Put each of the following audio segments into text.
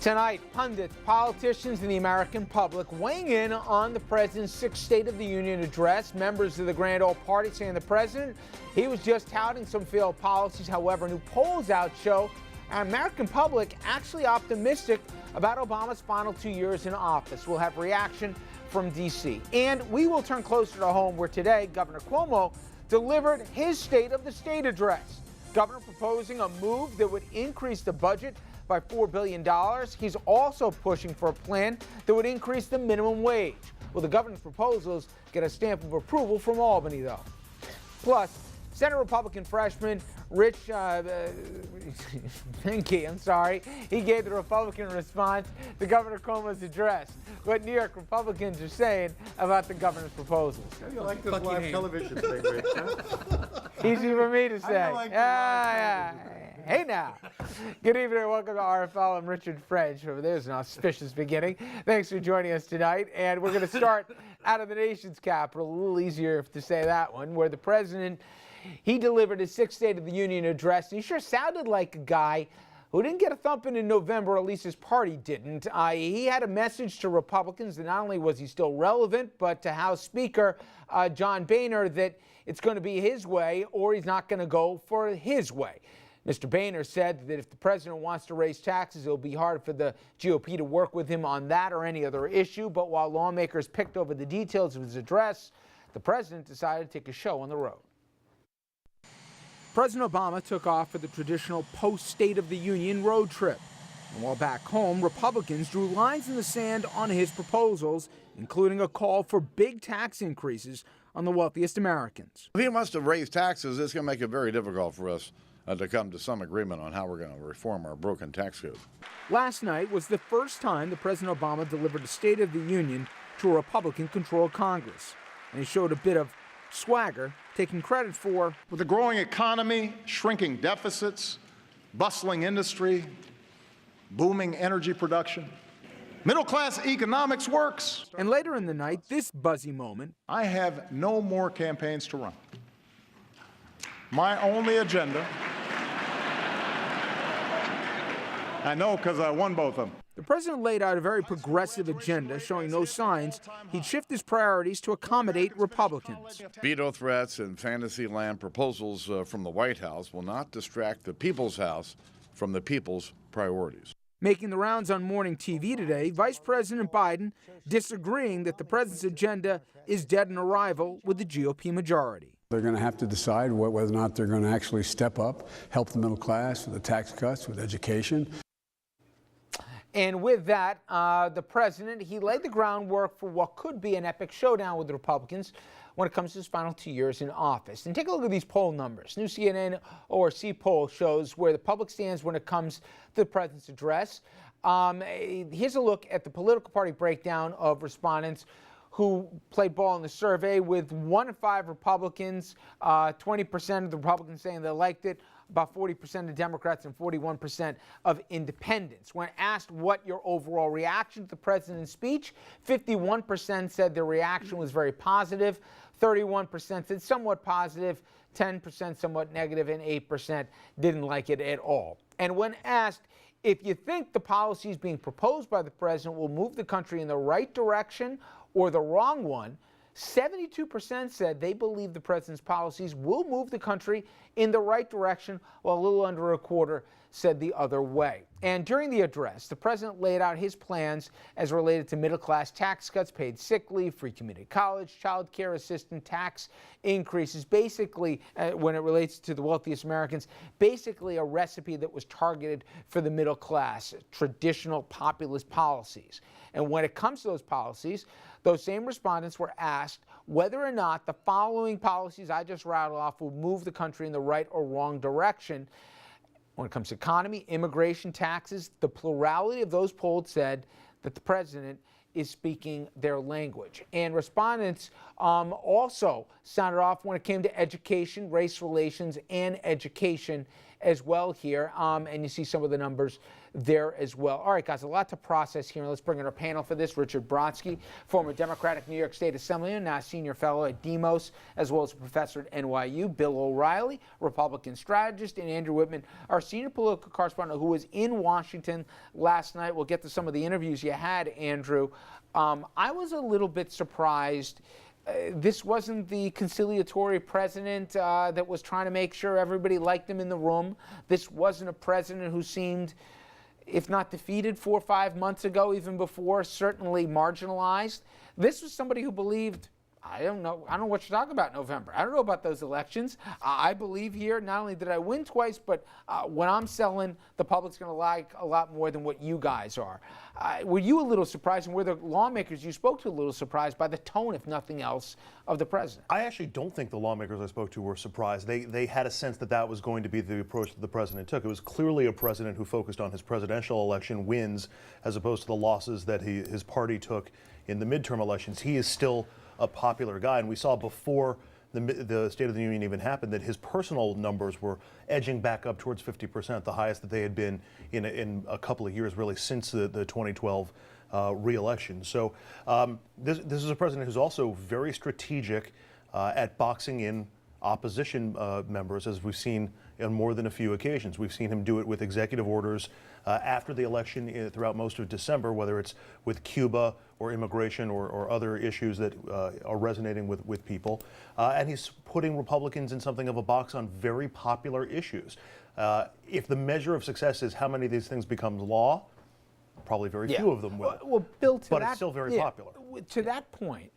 Tonight, pundits, politicians, and the American public weighing in on the president's sixth State of the Union address. Members of the Grand Old Party saying the president, he was just touting some failed policies. However, new polls out show our American public actually optimistic about Obama's final 2 years in office. We'll have reaction from D.C. And we will turn closer to home where today Governor Cuomo delivered his State of the State address. Governor proposing a move that would increase the budget by $4 billion. He's also pushing for a plan that would increase the minimum wage. Well, the governor's proposals get a stamp of approval from Albany, though. Plus, Senate Republican freshman Rich Finke, he gave the Republican response to Governor Cuomo's address. What New York Republicans are saying about the governor's proposals. How do you like this live television thing, Rich? Easy for me to say. Hey now. Good evening and welcome to RFL. I'm Richard French. There's an auspicious beginning. Thanks for joining us tonight. And we're going to start out of the nation's capital, a little easier to say that one, where the president, he delivered his sixth State of the Union address. And he sure sounded like a guy who didn't get a thumping in November, or at least his party didn't. He had a message to Republicans that not only was he still relevant, but to House Speaker John Boehner that it's going to be his way or he's not going to go for his way. Mr. Boehner said that if the president wants to raise taxes, it'll be hard for the GOP to work with him on that or any other issue. But while lawmakers picked over the details of his address, the president decided to take a show on the road. President Obama took off for the traditional post-State of the Union road trip. And while back home, Republicans drew lines in the sand on his proposals, including a call for big tax increases on the wealthiest Americans. If he wants to raise taxes, it's going to make it very difficult for us to come to some agreement on how we're going to reform our broken tax code. Last night was the first time that President Obama delivered a State of the Union to a Republican-controlled Congress. And he showed a bit of swagger, taking credit for, with a growing economy, shrinking deficits, bustling industry, booming energy production, middle-class economics works. And later in the night, this buzzy moment. I have no more campaigns to run. My only agenda, I know because I won both of them. The president laid out a very progressive agenda, showing no signs he'd shift his priorities to accommodate Republicans. Veto threats and fantasy land proposals from the White House will not distract the People's House from the people's priorities. Making the rounds on morning TV today, Vice President Biden disagreeing that the president's agenda is dead on arrival with the GOP majority. They're going to have to decide whether or not they're going to actually step up, help the middle class with the tax cuts, with education. And with that, the president, he laid the groundwork for what could be an epic showdown with the Republicans when it comes to his final 2 years in office. And take a look at these poll numbers. New CNN ORC poll shows where the public stands when it comes to the president's address. Here's a look at the political party breakdown of respondents who played ball in the survey, with 1 in 5 Republicans, 20% of the Republicans saying they liked it, about 40% of Democrats and 41% of independents. When asked what your overall reaction to the president's speech, 51% said their reaction was very positive, 31% said somewhat positive, 10% somewhat negative, and 8% didn't like it at all. And when asked if you think the policies being proposed by the president will move the country in the right direction or the wrong one, 72% said they believe the president's policies will move the country in the right direction, while a little under a quarter said the other way. And during the address, the president laid out his plans as related to middle-class tax cuts, paid sick leave, free community college, child care assistance, tax increases, basically, when it relates to the wealthiest Americans, basically a recipe that was targeted for the middle class, traditional populist policies. And when it comes to those policies, those same respondents were asked whether or not the following policies I just rattled off will move the country in the right or wrong direction. When it comes to economy, immigration, taxes, the plurality of those polled said that the president is speaking their language. And respondents also sounded off when it came to education, race relations, and education as well here, and you see some of the numbers there as well. All right, guys, a lot to process here. Let's bring in our panel for this. Richard Brodsky, former Democratic New York State Assemblyman, now senior fellow at Demos, as well as a professor at NYU. Bill O'Reilly, Republican strategist, and Andrew Whitman, our senior political correspondent, who was in Washington last night. We'll get to some of the interviews you had, Andrew. I was a little bit surprised. This wasn't the conciliatory president that was trying to make sure everybody liked him in the room. This wasn't a president who seemed, if not defeated 4 or 5 months ago, even before, certainly marginalized. This was somebody who believed, I don't know what you're talking about in November. I don't know about those elections. I believe here, not only did I win twice, but when I'm selling, the public's going to like a lot more than what you guys are. Were you a little surprised, and were the lawmakers you spoke to a little surprised by the tone, if nothing else, of the president? I actually don't think the lawmakers I spoke to were surprised. They had a sense that that was going to be the approach that the president took. It was clearly a president who focused on his presidential election wins as opposed to the losses that his party took in the midterm elections. He is still a popular guy, and we saw before the State of the Union even happened that his personal numbers were edging back up towards 50%, the highest that they had been in a couple of years, really, since the 2012 re-election. So this is a president who's also very strategic at boxing in opposition members, as we've seen on more than a few occasions. We've seen him do it with executive orders after the election throughout most of December, whether it's with Cuba or immigration or other issues that are resonating with people. And he's putting Republicans in something of a box on very popular issues. If the measure of success is how many of these things become law, probably very few of them will. Well, Bill, but it's still very popular. To that point,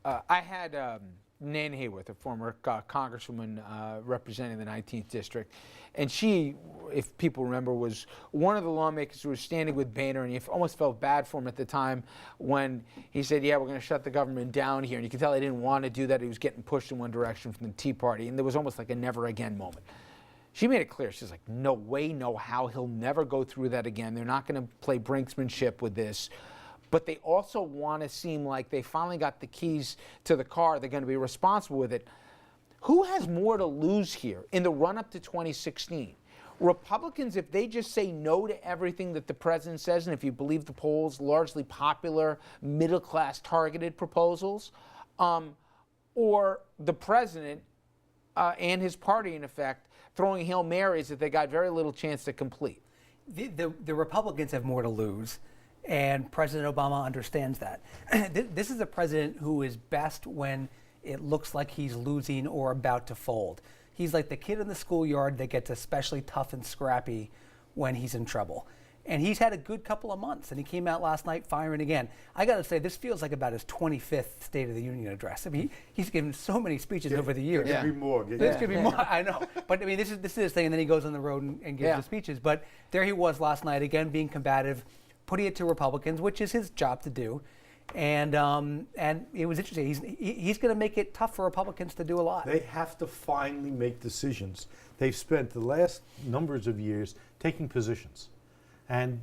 I had Nan Hayworth, a former congresswoman representing the 19th district, and she, if people remember, was one of the lawmakers who was standing with Boehner, and you almost felt bad for him at the time when he said, yeah, we're going to shut the government down here, and you could tell he didn't want to do that. He was getting pushed in one direction from the Tea Party, and there was almost like a never again moment. She made it clear. She's like, no way, no how. He'll never go through that again. They're not going to play brinksmanship with this. But they also want to seem like they finally got the keys to the car. They're going to be responsible with it. Who has more to lose here in the run-up to 2016? Republicans, if they just say no to everything that the president says, and if you believe the polls, largely popular, middle-class targeted proposals, or the president and his party, in effect, throwing Hail Marys that they got very little chance to complete. The Republicans have more to lose, and President Obama understands that. This is a president who is best when it looks like he's losing or about to fold. He's like the kid in the schoolyard that gets especially tough and scrappy when he's in trouble. And he's had a good couple of months, and he came out last night firing again. I got to say, this feels like about his 25th State of the Union address. I mean, he's given so many speeches over the years. There could be more. This could be more. I know, but I mean, this is his thing, and then he goes on the road and gives the speeches. But there he was last night again, being combative, putting it to Republicans, which is his job to do. And it was interesting. He's going to make it tough for Republicans to do a lot. They have to finally make decisions. They've spent the last numbers of years taking positions, and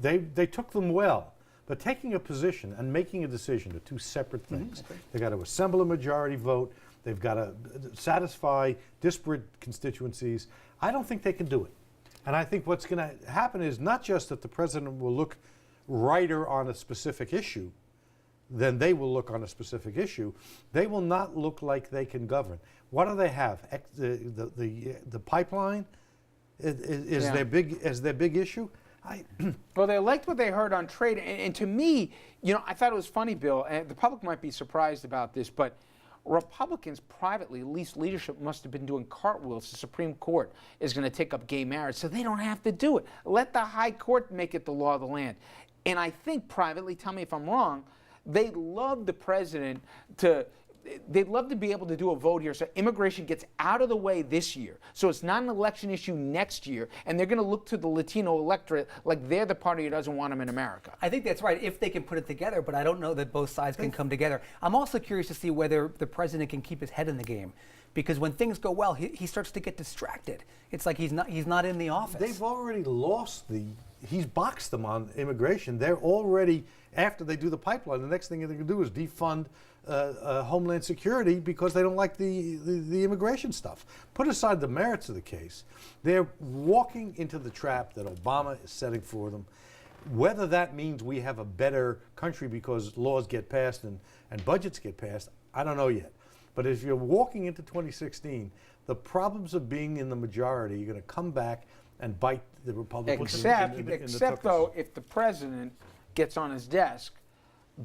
they took them well. But taking a position and making a decision are two separate things. They've got to assemble a majority vote. They've got to satisfy disparate constituencies. I don't think they can do it. And I think what's going to happen is not just that the president will look righter on a specific issue than they will look on a specific issue. They will not look like they can govern. What do they have? The pipeline is their big issue. Well, they liked what they heard on trade, and to me, I thought it was funny, Bill, and the public might be surprised about this, but Republicans privately, at least leadership, must have been doing cartwheels. The Supreme Court is going to take up gay marriage, so they don't have to do it. Let the high court make it the law of the land. And I think privately, tell me if I'm wrong, they'd love the president they'd love to be able to do a vote here so immigration gets out of the way this year. So it's not an election issue next year, and they're going to look to the Latino electorate like they're the party who doesn't want them in America. I think that's right, if they can put it together, but I don't know that both sides can come together. I'm also curious to see whether the president can keep his head in the game, because when things go well, he starts to get distracted. It's like he's not in the office. They've already lost he's boxed them on immigration. They're already after they do the pipeline, the next thing they're going to do is defund Homeland Security because they don't like the immigration stuff. Put aside the merits of the case, they're walking into the trap that Obama is setting for them. Whether that means we have a better country because laws get passed and budgets get passed, I don't know yet. But if you're walking into 2016, the problems of being in the majority, you're going to come back and bite the Republicans. Except though, if the president gets on his desk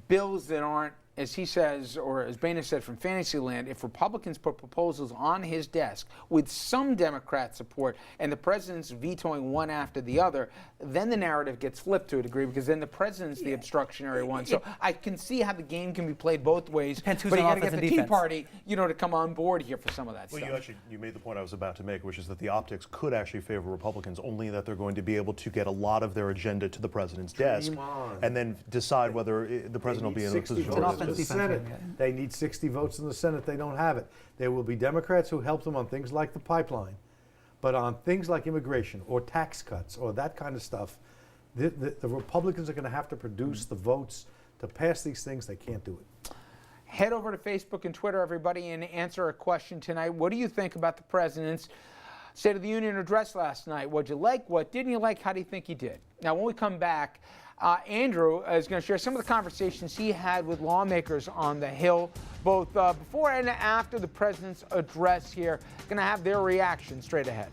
bills that aren't, as he says, or as Boehner said from Fantasyland, if Republicans put proposals on his desk with some Democrat support and the president's vetoing one after the other, then the narrative gets flipped to a degree because then the president's the obstructionary one. So I can see how the game can be played both ways. Depends who's but you on got to get offense the and Tea defense. Party, to come on board here for some of that Well, stuff. you made the point I was about to make, which is that the optics could actually favor Republicans, only that they're going to be able to get a lot of their agenda to the president's desk and then decide whether the president will be in a position an to offense resist. defense Senate. game, yeah. They need 60 votes in the Senate. They don't have it. There will be Democrats who help them on things like the pipeline, but on things like immigration or tax cuts or that kind of stuff, the Republicans are going to have to produce the votes to pass these things. They can't do it. Head over to Facebook and Twitter, everybody, and answer a question tonight. What do you think about the president's State of the Union address last night? What'd you like? What didn't you like? How do you think he did? Now, when we come back, Andrew is going to share some of the conversations he had with lawmakers on the Hill, both before and after the president's address here. Going to have their reaction straight ahead.